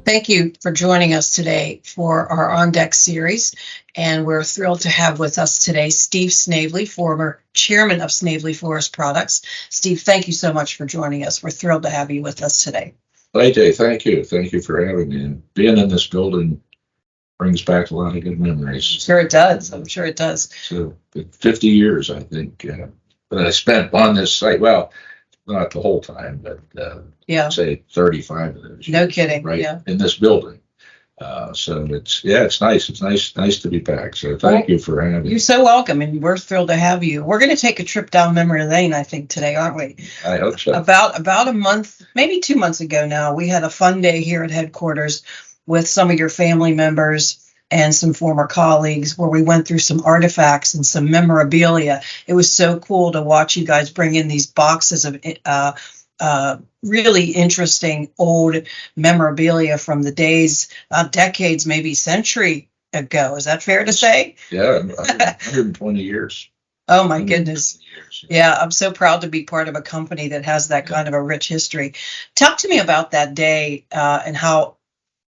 Thank you for joining us today for our On Deck series. And we're thrilled to have with us today Steve Snavely, former chairman of Snavely Forest Products. Steve, thank you so much for joining us. We're thrilled to have you with us today. AJ, thank you. Thank you for having me. And being in this building brings back a lot of good memories. Sure it does. I'm sure it does. So 50 years, I think, that I spent on this site. Well, not the whole time, but Yeah, say 35 of those. no kidding. Right Yeah. in this building. So it's nice. It's nice to be back. So thank you for having me. You're so welcome, and we're thrilled to have you. We're going to take a trip down memory lane, I think, today, aren't we? I hope so. About a month, maybe 2 months ago now, we had a fun day here at headquarters with some of your family members and some former colleagues where we went through some artifacts and some memorabilia. It was so cool to watch you guys bring in these boxes of really interesting old memorabilia from the days, decades, maybe century ago. Is that fair to say? Yeah, 120 years. Oh my goodness. 120 years. Yeah, I'm so proud to be part of a company that has that kind of a rich history. Talk to me about that day and how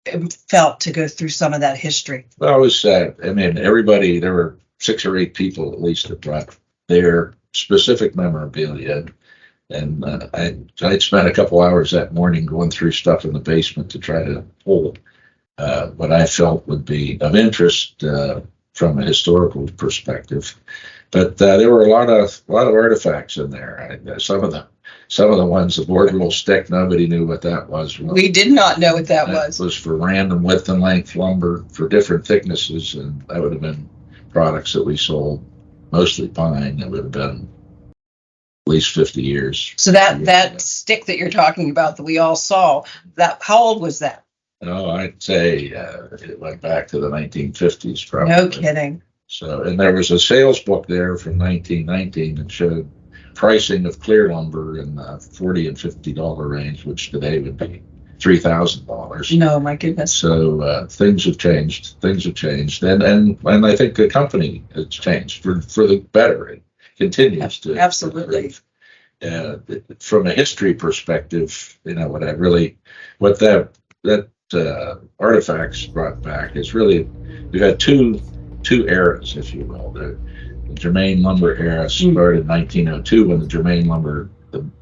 it felt to go through some of that history. Well, it was sad. I mean, everybody, there were 6 or 8 people at least that brought their specific memorabilia. And I'd spent a couple hours that morning going through stuff in the basement to try to pull what I felt would be of interest from a historical perspective. But there were a lot of artifacts in there. Some of the ones, the board little stick, nobody knew what that was. Well, We did not know what that was. was for random width and length lumber for different thicknesses, and that would have been products that we sold, mostly pine. That would have been at least 50 years. So that stick that you're talking about that we all saw, that how old was that? Oh, I'd say it went back to the 1950s, probably. No kidding. So, and there was a sales book there from 1919 that showed pricing of clear lumber in the $40 and $50 range, which today would be $3,000. No, my goodness. So things have changed. And I think the company has changed for the better. It continues to Absolutely. improve. From a history perspective, what that artifacts brought back is really, we've had two eras, if you will. The Germain lumber era started in 1902 when the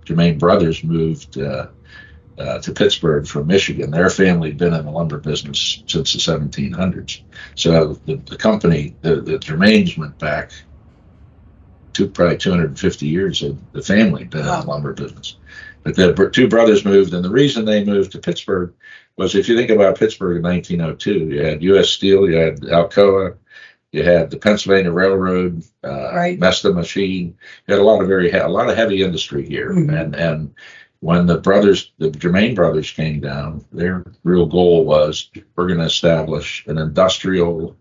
Germain brothers moved to Pittsburgh from Michigan. Their family had been in the lumber business since the 1700s. So the company, the Germains, went back to probably 250 years of the family been in the lumber business. But the 2 brothers moved, and the reason they moved to Pittsburgh was, if you think about Pittsburgh in 1902, you had U.S. Steel, you had Alcoa, you had the Pennsylvania Railroad, Right. Mesta Machine. You had a lot of heavy industry here. Mhm. And when the Germain brothers came down, their real goal was, we're going to establish an industrial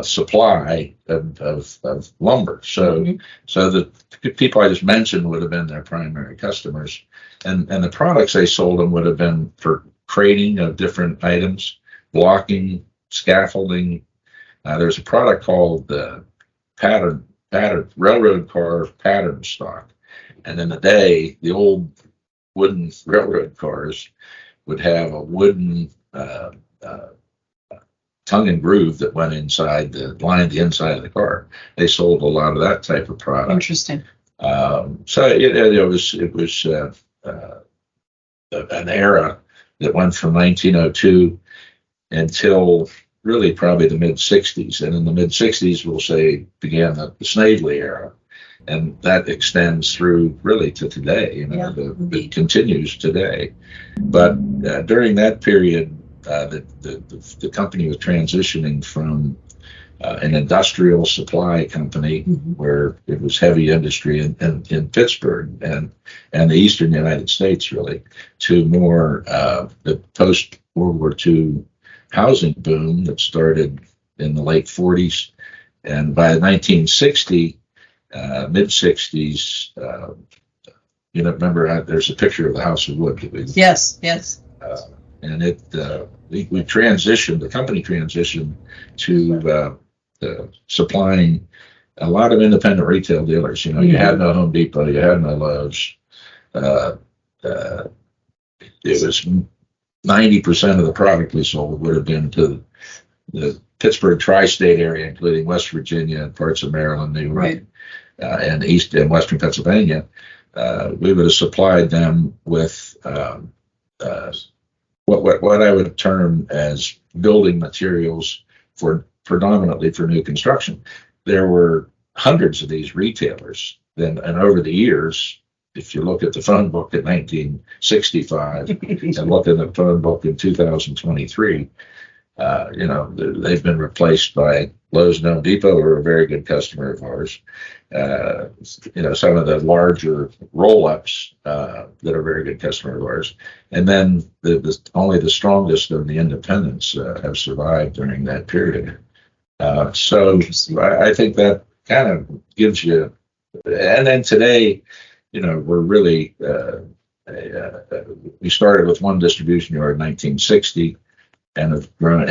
supply of lumber. So the people I just mentioned would have been their primary customers, and the products they sold them would have been for crating of different items, blocking, scaffolding. There's a product called pattern railroad car pattern stock, and in the day, the old wooden railroad cars would have a wooden tongue and groove that went inside lined the inside of the car. They sold a lot of that type of product. Interesting. So it was an era that went from 1902 until really probably the mid 60s. And in the mid 60s, we'll say, began the Snavely era. And that extends through really to today. It continues today. But during that period, the company was transitioning from an industrial supply company where it was heavy industry in Pittsburgh and the eastern United States, really, to more the post World War II housing boom that started in the late 40s. And by 1960, mid 60s, remember, there's a picture of the House of Wood. Yes. And we transitioned, the company transitioned to supplying a lot of independent retail dealers. You had no Home Depot, you had no Lowe's. It was 90% of the product we sold would have been to the Pittsburgh tri-state area, including West Virginia and parts of Maryland, New York, Right. And East and Western Pennsylvania. We would have supplied them with what I would term as building materials for predominantly for new construction. There were hundreds of these retailers. And over the years, if you look at the phone book in 1965 and look at the phone book in 2023, they've been replaced by Lowe's and Home Depot, who are a very good customer of ours. Some of the larger roll-ups that are a very good customer of ours. And then only the strongest of the independents have survived during that period. So I think that kind of gives you, and then today, we're really, we started with one distribution yard in 1960 and have grown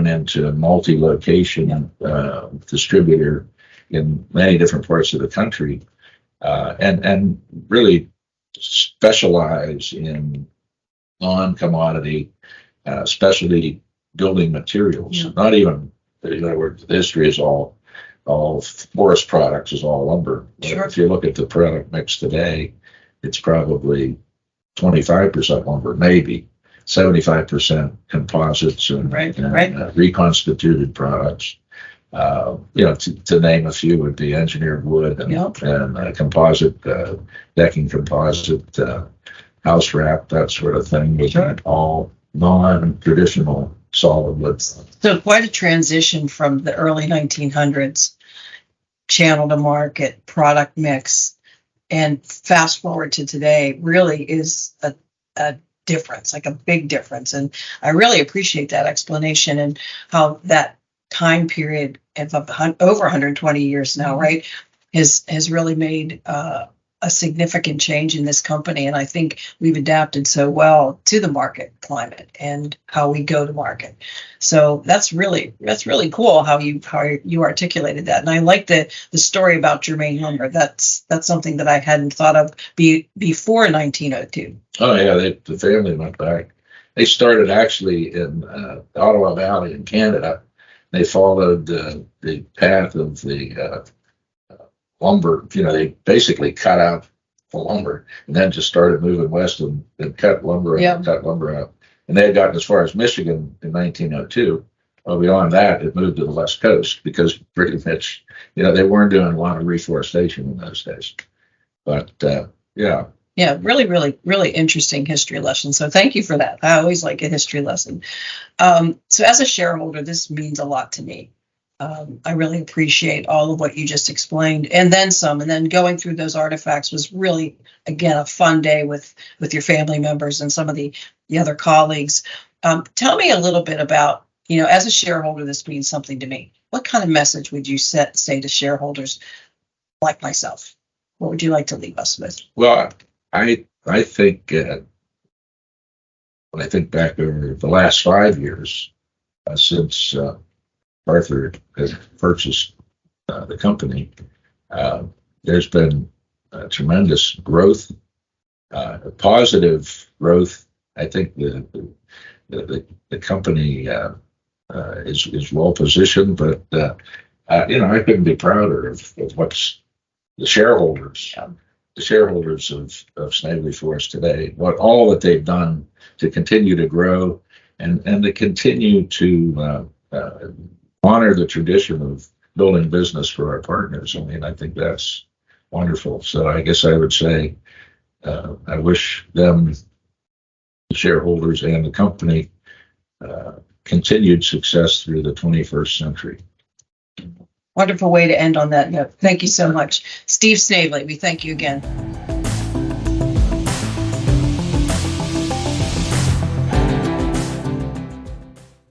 into a multi-location distributor in many different parts of the country, and really specialize in non-commodity specialty building materials. Yeah. Not even, where the history is all forest products, is all lumber. Sure. If you look at the product mix today, it's probably 25% lumber, maybe 75% composites and reconstituted products. To name a few would be engineered wood and composite decking, composite house wrap, that sort of thing. Sure. All non-traditional solid wood. So quite a transition from the early 1900s, channel to market, product mix, and fast forward to today really is a difference, like a big difference. And I really appreciate that explanation and how that time period of over 120 years now, right, has really made a significant change in this company. And I think we've adapted so well to the market climate and how we go to market. So that's really cool how you articulated that. And I like the story about Germain lumber. That's something that I hadn't thought of before 1902. Oh yeah, the family went back. They started actually in the Ottawa Valley in Canada. They followed the path of the lumber. They basically cut out the lumber and then just started moving west and cut lumber out, cut lumber out. And they had gotten as far as Michigan in 1902. Well, beyond that, it moved to the West Coast because pretty much, they weren't doing a lot of reforestation in those days. But yeah. Yeah, really, really, really interesting history lesson. So thank you for that. I always like a history lesson. So as a shareholder, this means a lot to me. I really appreciate all of what you just explained and then some. And then going through those artifacts was really, again, a fun day with your family members and some of the other colleagues. Tell me a little bit about, as a shareholder, this means something to me. What kind of message would you say to shareholders like myself? What would you like to leave us with? Well, I think when I think back over the last 5 years since Arthur has purchased the company, there's been tremendous growth, positive growth. I think the company is well positioned, but I couldn't be prouder of what's the shareholders. Yeah. The shareholders of Snavely Forest today, all that they've done to continue to grow and to continue to honor the tradition of building business for our partners. I mean, I think that's wonderful. So I guess I would say I wish them, the shareholders and the company, continued success through the 21st century. Wonderful way to end on that note. Thank you so much. Steve Snavely, we thank you again.